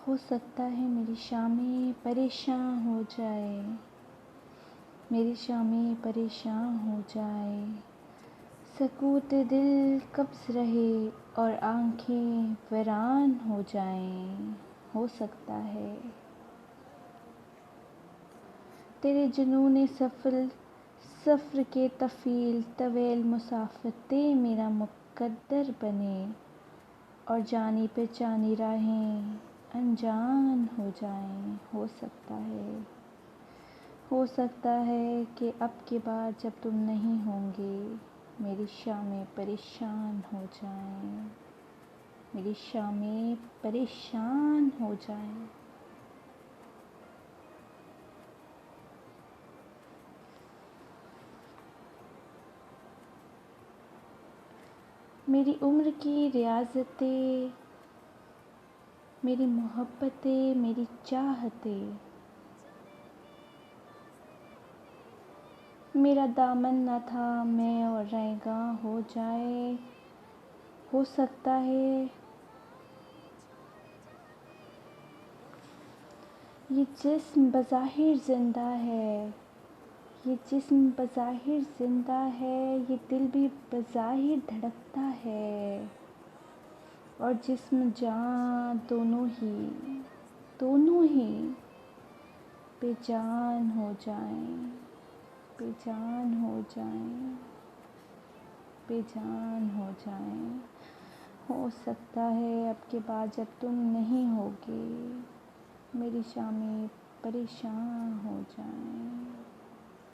ہو سکتا ہے میری شامیں پریشان ہو جائے، میری شامیں پریشان ہو جائے، سکوت دل قبض رہے اور آنکھیں ویران ہو جائیں۔ ہو سکتا ہے تیرے جنون سفر کے طویل مسافت میرا مقدر بنے اور جانی پہچانی راہیں انجان ہو جائیں۔ ہو سکتا ہے کہ اب کے بعد جب تم نہیں ہوں گے میری شامیں پریشان ہو جائیں، میری شامیں پریشان ہو جائیں۔ میری عمر کی ریاضتیں، میری محبتیں، میری چاہتیں، میرا دامن نہ تھامے اور رہگاں ہو جائے۔ ہو سکتا ہے یہ جسم بظاہر زندہ ہے، یہ جسم بظاہر زندہ ہے، یہ دل بھی بظاہر دھڑکتا ہے، اور جسم جان دونوں ہی بے جان ہو جائیں، بے جان ہو جائیں، بے جان ہو جائیں۔ ہو سکتا ہے اب کے بعد جب تم نہیں ہوگے میری شامیں پریشان ہو جائیں۔